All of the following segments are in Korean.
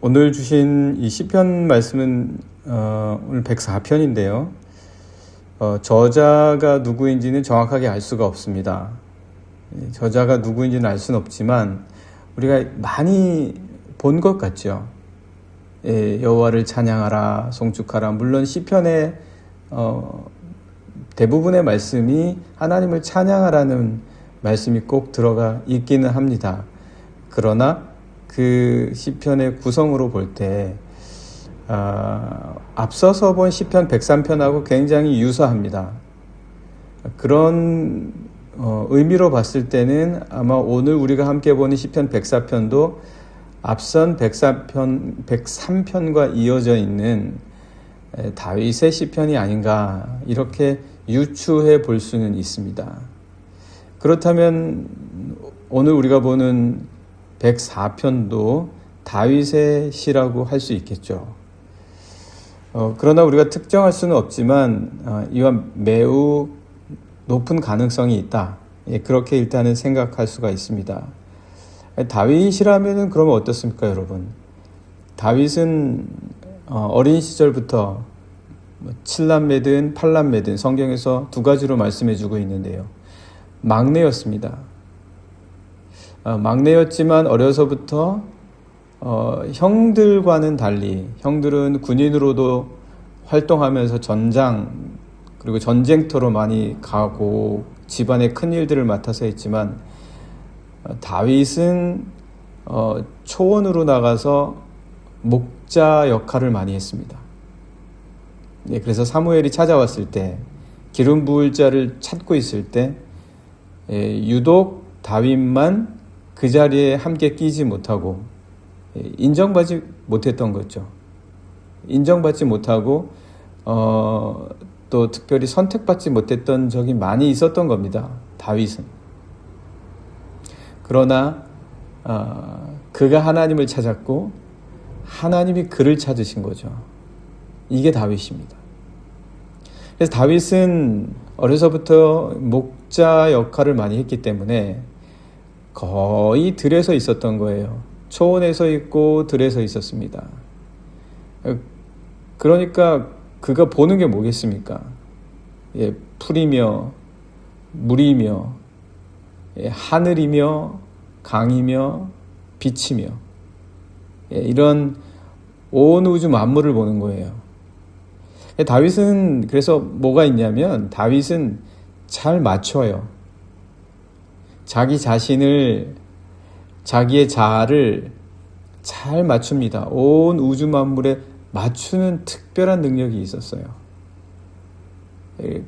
오늘 주신 이 시편 말씀은 오늘 104편인데요. 저자가 누구인지는 정확하게 알 수가 없습니다. 저자가 누구인지는 알 수는 없지만 우리가 많이 본 것 같죠. 여호와를 찬양하라, 송축하라. 물론 시편의 대부분의 말씀이 하나님을 찬양하라는 말씀이 꼭 들어가 있기는 합니다. 그러나 그 시편의 구성으로 볼 때 앞서서 본 시편 103편하고 굉장히 유사합니다. 그런 의미로 봤을 때는 아마 오늘 우리가 함께 보는 시편 104편도 앞선 103편과 이어져 있는 다윗의 시편이 아닌가 이렇게 유추해 볼 수는 있습니다. 그렇다면 오늘 우리가 보는 104편도 다윗의 시라고 할 수 있겠죠. 그러나 우리가 특정할 수는 없지만 이와 매우 높은 가능성이 있다. 그렇게 일단은 생각할 수가 있습니다. 다윗이라면 그러면 어떻습니까, 여러분? 다윗은 어린 시절부터 7남매든 8남매든 성경에서 두 가지로 말씀해 주고 있는데요. 막내였습니다. 막내였지만 어려서부터 형들과는 달리 형들은 군인으로도 활동하면서 전장 그리고 전쟁터로 많이 가고 집안의 큰 일들을 맡아서 했지만 다윗은 초원으로 나가서 목자 역할을 많이 했습니다. 그래서 사무엘이 찾아왔을 때 기름 부을 자를 찾고 있을 때 유독 다윗만 그 자리에 함께 끼지 못하고 인정받지 못했던 거죠. 인정받지 못하고 또 특별히 선택받지 못했던 적이 많이 있었던 겁니다. 다윗은. 그러나 그가 하나님을 찾았고 하나님이 그를 찾으신 거죠. 이게 다윗입니다. 그래서 다윗은 어려서부터 목자 역할을 많이 했기 때문에 거의 들에서 있었던 거예요. 초원에서 있고 들에서 있었습니다. 그러니까 그가 보는 게 뭐겠습니까? 풀이며 물이며 하늘이며 강이며 빛이며 이런 온 우주 만물을 보는 거예요. 다윗은 그래서 뭐가 있냐면 다윗은 잘 맞춰요. 자기 자신을 자기의 자아를 잘 맞춥니다. 온 우주 만물에 맞추는 특별한 능력이 있었어요.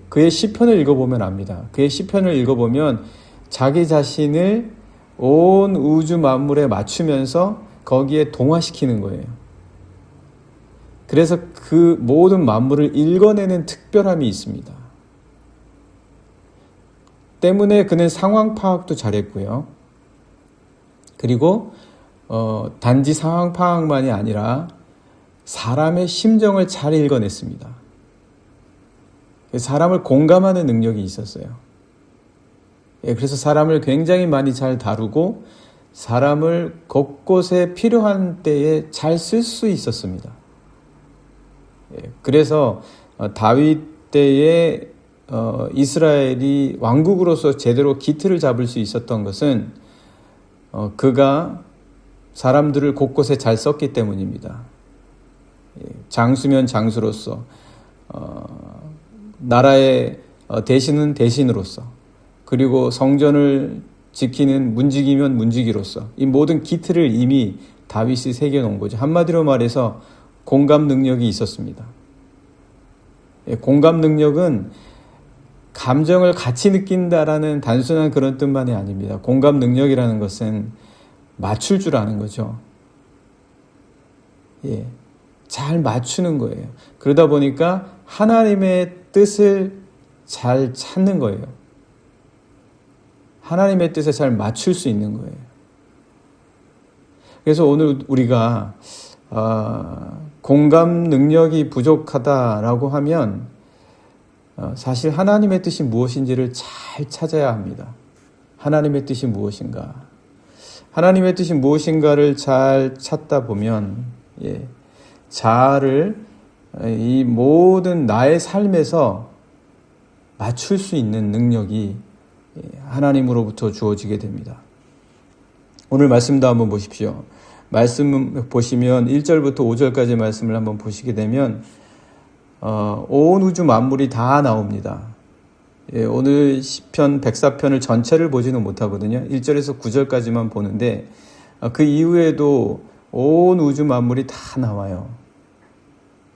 그의 시편을 읽어보면 압니다. 그의 시편을 읽어보면 자기 자신을 온 우주 만물에 맞추면서 거기에 동화시키는 거예요. 그래서 그 모든 만물을 읽어내는 특별함이 있습니다. 때문에 그는 상황 파악도 잘했고요. 그리고 단지 상황 파악만이 아니라 사람의 심정을 잘 읽어냈습니다. 사람을 공감하는 능력이 있었어요. 그래서 사람을 굉장히 많이 잘 다루고 사람을 곳곳에 필요한 때에 잘 쓸 수 있었습니다. 그래서 다윗 때에 이스라엘이 왕국으로서 제대로 기틀을 잡을 수 있었던 것은 그가 사람들을 곳곳에 잘 썼기 때문입니다. 장수면 장수로서 나라의 대신은 대신으로서 그리고 성전을 지키는 문지기면 문지기로서 이 모든 기틀을 이미 다윗이 새겨놓은 거죠. 한마디로 말해서 공감 능력이 있었습니다. 공감 능력은 감정을 같이 느낀다라는 단순한 그런 뜻만이 아닙니다. 공감 능력이라는 것은 맞출 줄 아는 거죠. 잘 맞추는 거예요. 그러다 보니까 하나님의 뜻을 잘 찾는 거예요. 하나님의 뜻에 잘 맞출 수 있는 거예요. 그래서 오늘 우리가 공감 능력이 부족하다라고 하면 사실 하나님의 뜻이 무엇인지를 잘 찾아야 합니다. 하나님의 뜻이 무엇인가? 하나님의 뜻이 무엇인가를 잘 찾다 보면 자아를 이 모든 나의 삶에서 맞출 수 있는 능력이 하나님으로부터 주어지게 됩니다. 오늘 말씀도 한번 보십시오. 말씀 보시면 1절부터 5절까지 말씀을 한번 보시게 되면 온 우주 만물이 다 나옵니다. 오늘 시편 104편을 전체를 보지는 못하거든요. 1절에서 9절까지만 보는데 그 이후에도 온 우주 만물이 다 나와요.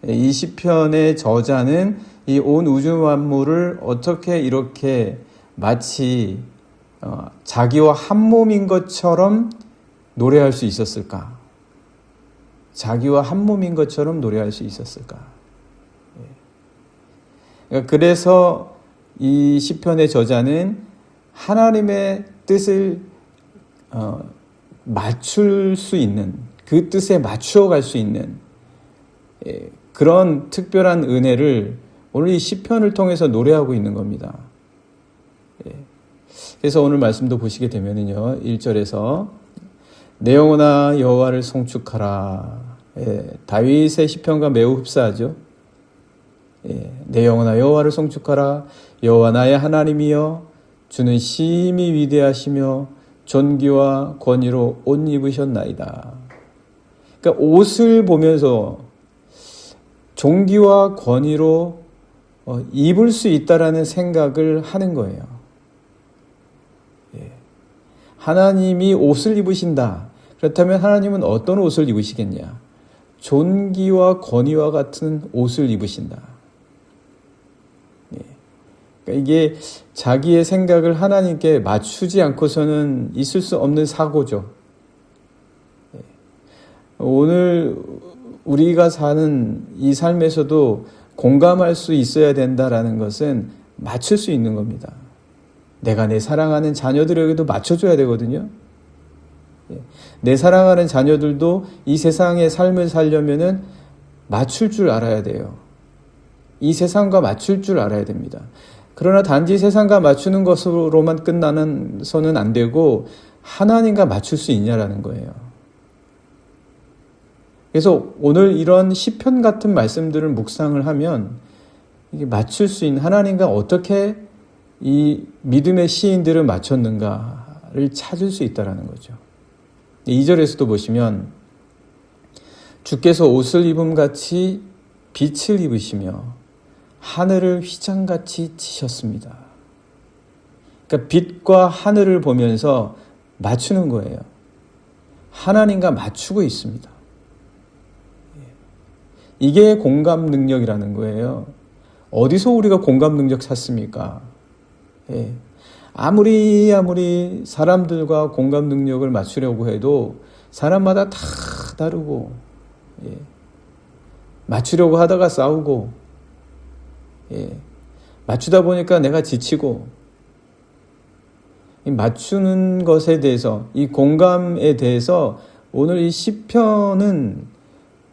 이 시편의 저자는 이 온 우주 만물을 어떻게 이렇게 마치 자기와 한 몸인 것처럼 노래할 수 있었을까? 자기와 한 몸인 것처럼 노래할 수 있었을까? 그래서 이 시편의 저자는 하나님의 뜻을 맞출 수 있는, 그 뜻에 맞추어 갈 수 있는 그런 특별한 은혜를 오늘 이 시편을 통해서 노래하고 있는 겁니다. 그래서 오늘 말씀도 보시게 되면은요, 1절에서 내 영혼아 여호와를 송축하라. 다윗의 시편과 매우 흡사하죠. 내 영혼아 여호와를 송축하라. 여호와 나의 하나님이여 주는 심히 위대하시며 존귀와 권위로 옷 입으셨나이다. 그러니까 옷을 보면서 존귀와 권위로 입을 수 있다라는 생각을 하는 거예요. 하나님이 옷을 입으신다. 그렇다면 하나님은 어떤 옷을 입으시겠냐? 존귀와 권위와 같은 옷을 입으신다. 그러니까 이게 자기의 생각을 하나님께 맞추지 않고서는 있을 수 없는 사고죠. 오늘 우리가 사는 이 삶에서도 공감할 수 있어야 된다라는 것은 맞출 수 있는 겁니다. 내가 내 사랑하는 자녀들에게도 맞춰줘야 되거든요. 내 사랑하는 자녀들도 이 세상의 삶을 살려면은 맞출 줄 알아야 돼요. 이 세상과 맞출 줄 알아야 됩니다. 그러나 단지 세상과 맞추는 것으로만 끝나서는 안 되고 하나님과 맞출 수 있냐라는 거예요. 그래서 오늘 이런 시편 같은 말씀들을 묵상을 하면 이게 맞출 수 있는, 하나님과 어떻게 이 믿음의 시인들을 맞췄는가를 찾을 수 있다는 거죠. 2절에서도 보시면 주께서 옷을 입음같이 빛을 입으시며 하늘을 휘장같이 치셨습니다. 그러니까 빛과 하늘을 보면서 맞추는 거예요. 하나님과 맞추고 있습니다. 이게 공감 능력이라는 거예요. 어디서 우리가 공감 능력 찾습니까? 아무리 사람들과 공감 능력을 맞추려고 해도 사람마다 다 다르고, 맞추려고 하다가 싸우고, 맞추다 보니까 내가 지치고, 이 맞추는 것에 대해서, 이 공감에 대해서 오늘 이 시편은,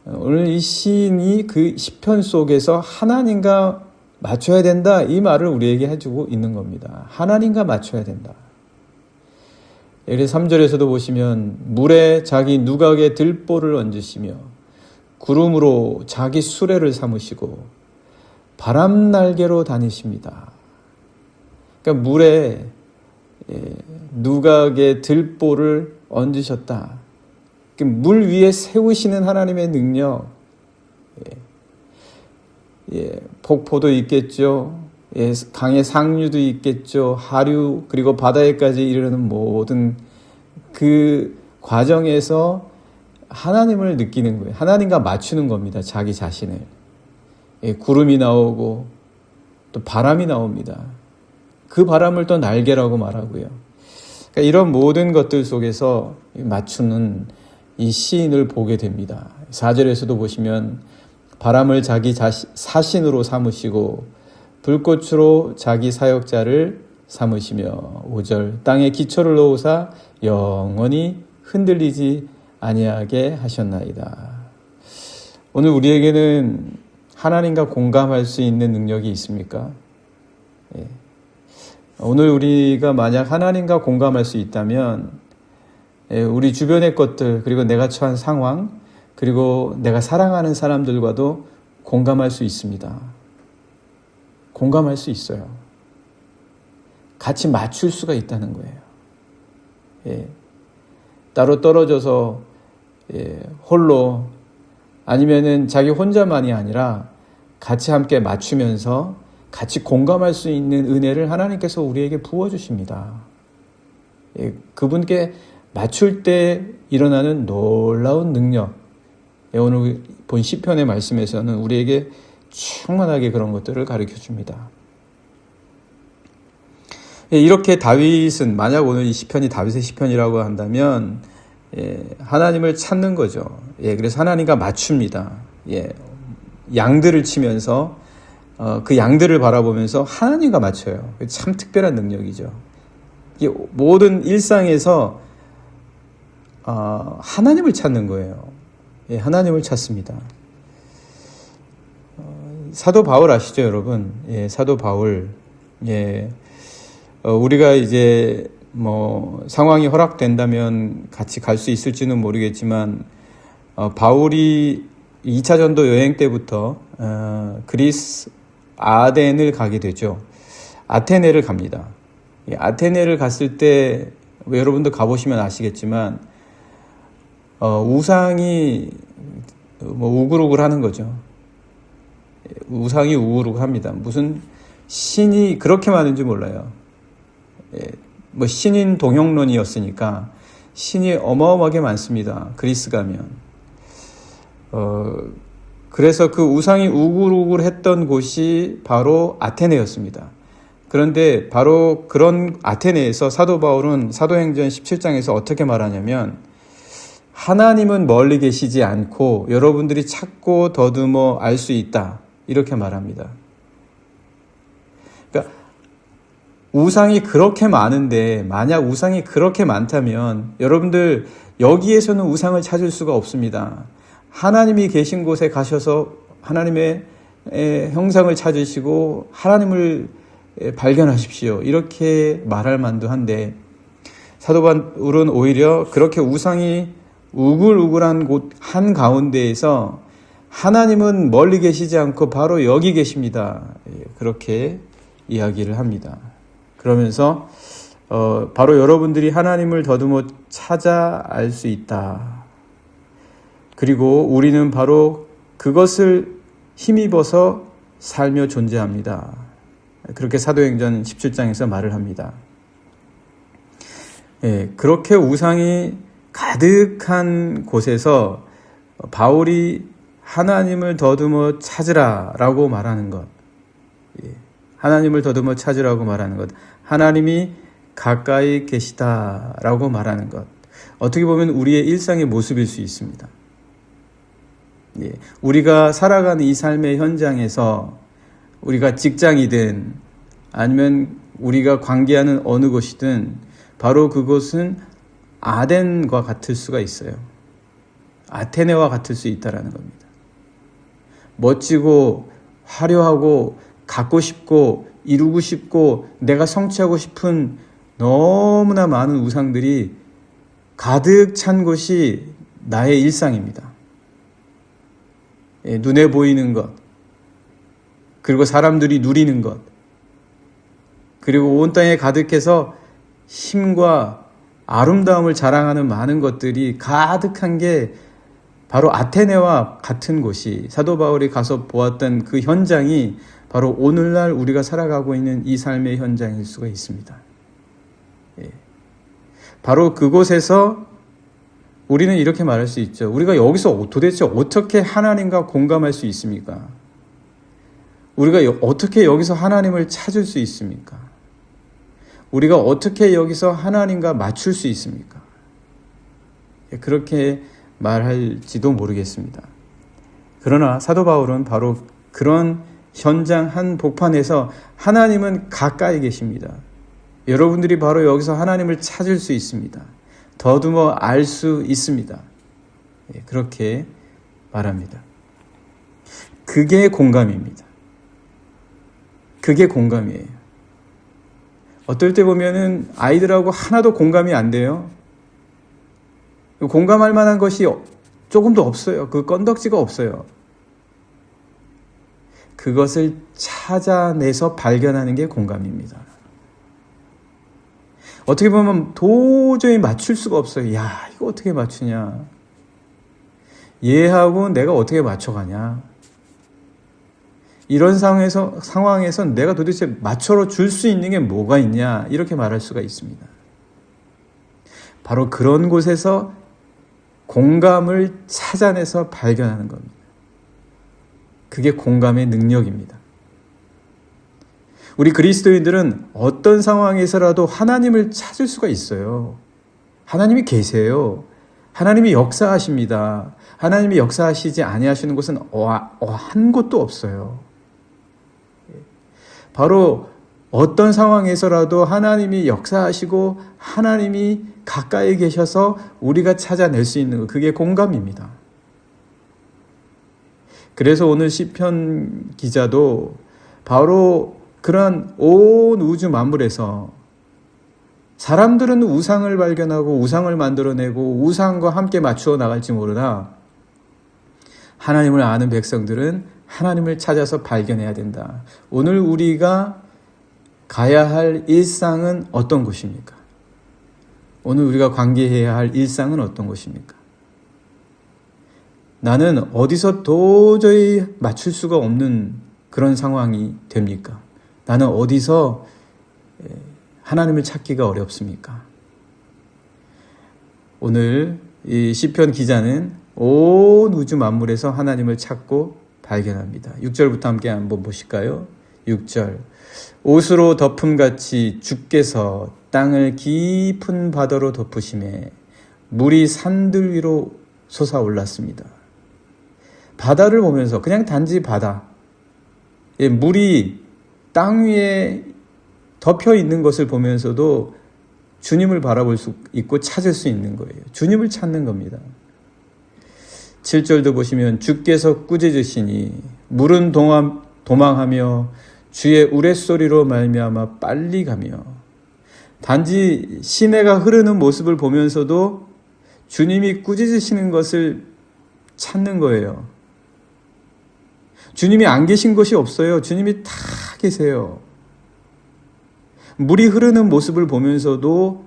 오늘 이 시인이 그 시편 속에서 하나님과 맞춰야 된다, 이 말을 우리에게 해주고 있는 겁니다. 하나님과 맞춰야 된다. 그래서 3절에서도 보시면 물에 자기 누각에 들보를 얹으시며 구름으로 자기 수레를 삼으시고 바람 날개로 다니십니다. 그러니까 물에 누각에 들보를 얹으셨다. 물 위에 세우시는 하나님의 능력, 폭포도 있겠죠. 강의 상류도 있겠죠. 하류, 그리고 바다에까지 이르는 모든 그 과정에서 하나님을 느끼는 거예요. 하나님과 맞추는 겁니다. 자기 자신을. 구름이 나오고 또 바람이 나옵니다. 그 바람을 또 날개라고 말하고요. 그러니까 이런 모든 것들 속에서 맞추는 이 시인을 보게 됩니다. 4절에서도 보시면 바람을 자기 사신으로 삼으시고 불꽃으로 자기 사역자를 삼으시며 5절 땅에 기초를 놓으사 영원히 흔들리지 아니하게 하셨나이다. 오늘 우리에게는 하나님과 공감할 수 있는 능력이 있습니까? 오늘 우리가 만약 하나님과 공감할 수 있다면 우리 주변의 것들, 그리고 내가 처한 상황, 그리고 내가 사랑하는 사람들과도 공감할 수 있습니다. 공감할 수 있어요. 같이 맞출 수가 있다는 거예요. 예. 따로 떨어져서 홀로 아니면은 자기 혼자만이 아니라 같이 함께 맞추면서 같이 공감할 수 있는 은혜를 하나님께서 우리에게 부어주십니다. 예. 그분께 맞출 때 일어나는 놀라운 능력, 오늘 본 시편의 말씀에서는 우리에게 충만하게 그런 것들을 가르쳐 줍니다. 이렇게 다윗은, 만약 오늘 이 시편이 다윗의 시편이라고 한다면 하나님을 찾는 거죠. 그래서 하나님과 맞춥니다. 양들을 치면서 그 양들을 바라보면서 하나님과 맞춰요. 참 특별한 능력이죠. 모든 일상에서 하나님을 찾는 거예요. 하나님을 찾습니다. 사도 바울 아시죠, 여러분? 사도 바울. 우리가 이제 상황이 허락된다면 같이 갈 수 있을지는 모르겠지만, 바울이 2차 전도 여행 때부터 그리스 아덴을 가게 되죠. 아테네를 갑니다. 아테네를 갔을 때 여러분도 가보시면 아시겠지만 우상이 우글우글하는 거죠. 우상이 우글우글합니다. 무슨 신이 그렇게 많은지 몰라요. 신인 동영론이었으니까 신이 어마어마하게 많습니다. 그리스 가면. 그래서 그 우상이 우글우글했던 곳이 바로 아테네였습니다. 그런데 바로 그런 아테네에서 사도 바울은 사도행전 17장에서 어떻게 말하냐면, 하나님은 멀리 계시지 않고 여러분들이 찾고 더듬어 알 수 있다, 이렇게 말합니다. 그러니까 우상이 그렇게 많은데, 만약 우상이 그렇게 많다면 여러분들 여기에서는 우상을 찾을 수가 없습니다. 하나님이 계신 곳에 가셔서 하나님의 형상을 찾으시고 하나님을 발견하십시오, 이렇게 말할 만도 한데, 사도 바울은 오히려 그렇게 우상이 우글우글한 곳 한가운데에서 하나님은 멀리 계시지 않고 바로 여기 계십니다, 그렇게 이야기를 합니다. 그러면서 바로 여러분들이 하나님을 더듬어 찾아 알 수 있다. 그리고 우리는 바로 그것을 힘입어서 살며 존재합니다. 그렇게 사도행전 17장에서 말을 합니다. 그렇게 우상이 가득한 곳에서 바울이 하나님을 더듬어 찾으라라고 말하는 것, 하나님을 더듬어 찾으라고 말하는 것, 하나님이 가까이 계시다라고 말하는 것, 어떻게 보면 우리의 일상의 모습일 수 있습니다. 우리가 살아가는 이 삶의 현장에서, 우리가 직장이든 아니면 우리가 관계하는 어느 곳이든 바로 그곳은 아덴과 같을 수가 있어요. 아테네와 같을 수 있다라는 겁니다. 멋지고 화려하고 갖고 싶고 이루고 싶고 내가 성취하고 싶은 너무나 많은 우상들이 가득 찬 곳이 나의 일상입니다. 눈에 보이는 것, 그리고 사람들이 누리는 것, 그리고 온 땅에 가득해서 힘과 아름다움을 자랑하는 많은 것들이 가득한 게 바로 아테네와 같은 곳이, 사도 바울이 가서 보았던 그 현장이 바로 오늘날 우리가 살아가고 있는 이 삶의 현장일 수가 있습니다. 바로 그곳에서 우리는 이렇게 말할 수 있죠. 우리가 여기서 도대체 어떻게 하나님과 공감할 수 있습니까? 우리가 어떻게 여기서 하나님을 찾을 수 있습니까? 우리가 어떻게 여기서 하나님과 맞출 수 있습니까? 그렇게 말할지도 모르겠습니다. 그러나 사도 바울은 바로 그런 현장 한 복판에서 하나님은 가까이 계십니다. 여러분들이 바로 여기서 하나님을 찾을 수 있습니다. 더듬어 알 수 있습니다. 그렇게 말합니다. 그게 공감입니다. 그게 공감이에요. 어떨 때 보면은 아이들하고 하나도 공감이 안 돼요. 공감할 만한 것이 조금도 없어요. 그 건덕지가 없어요. 그것을 찾아내서 발견하는 게 공감입니다. 어떻게 보면 도저히 맞출 수가 없어요. 야, 이거 어떻게 맞추냐? 얘하고 내가 어떻게 맞춰가냐? 이런 상황에서 내가 도대체 맞춰 줄 수 있는 게 뭐가 있냐? 이렇게 말할 수가 있습니다. 바로 그런 곳에서 공감을 찾아내서 발견하는 겁니다. 그게 공감의 능력입니다. 우리 그리스도인들은 어떤 상황에서라도 하나님을 찾을 수가 있어요. 하나님이 계세요. 하나님이 역사하십니다. 하나님이 역사하시지 아니하시는 곳은 한 곳도 없어요. 바로 어떤 상황에서라도 하나님이 역사하시고 하나님이 가까이 계셔서 우리가 찾아낼 수 있는 것, 그게 공감입니다. 그래서 오늘 시편 기자도 바로 그런 온 우주 만물에서 사람들은 우상을 발견하고 우상을 만들어내고 우상과 함께 맞추어 나갈지 모르나 하나님을 아는 백성들은 하나님을 찾아서 발견해야 된다. 오늘 우리가 가야 할 일상은 어떤 곳입니까? 오늘 우리가 관계해야 할 일상은 어떤 곳입니까? 나는 어디서 도저히 맞출 수가 없는 그런 상황이 됩니까? 나는 어디서 하나님을 찾기가 어렵습니까? 오늘 이 시편 기자는 온 우주 만물에서 하나님을 찾고 발견합니다. 6절부터 함께 한번 보실까요? 6절. 옷으로 덮음같이 주께서 땅을 깊은 바다로 덮으심에 물이 산들 위로 솟아올랐습니다. 바다를 보면서 그냥 단지 바다, 물이 땅 위에 덮여 있는 것을 보면서도 주님을 바라볼 수 있고 찾을 수 있는 거예요. 주님을 찾는 겁니다. 7절도 보시면 주께서 꾸짖으시니 물은 도망하며 주의 우레소리로 말미암아 빨리 가며, 단지 시내가 흐르는 모습을 보면서도 주님이 꾸짖으시는 것을 찾는 거예요. 주님이 안 계신 것이 없어요. 주님이 다 계세요. 물이 흐르는 모습을 보면서도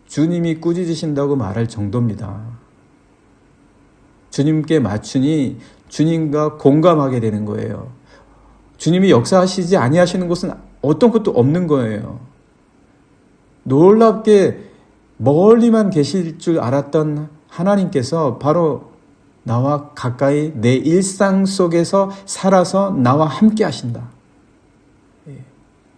주님이 꾸짖으신다고 말할 정도입니다. 주님께 맞추니 주님과 공감하게 되는 거예요. 주님이 역사하시지 아니하시는 곳은 어떤 것도 없는 거예요. 놀랍게 멀리만 계실 줄 알았던 하나님께서 바로 나와 가까이 내 일상 속에서 살아서 나와 함께 하신다.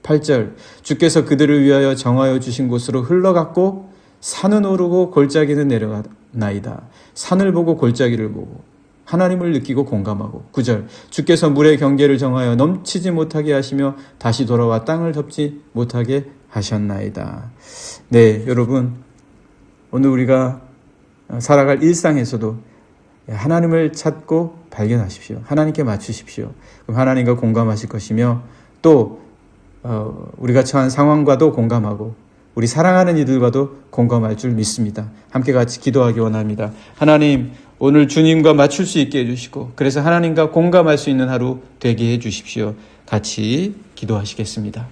8절. 주께서 그들을 위하여 정하여 주신 곳으로 흘러갔고 산은 오르고 골짜기는 내려가나이다. 산을 보고 골짜기를 보고 하나님을 느끼고 공감하고. 9절. 주께서 물의 경계를 정하여 넘치지 못하게 하시며 다시 돌아와 땅을 덮지 못하게 하셨나이다. 네, 여러분, 오늘 우리가 살아갈 일상에서도 하나님을 찾고 발견하십시오. 하나님께 맞추십시오. 그럼 하나님과 공감하실 것이며, 또 우리가 처한 상황과도 공감하고 우리 사랑하는 이들과도 공감할 줄 믿습니다. 함께 같이 기도하기 원합니다. 하나님, 오늘 주님과 맞출 수 있게 해주시고, 그래서 하나님과 공감할 수 있는 하루 되게 해주십시오. 같이 기도하시겠습니다.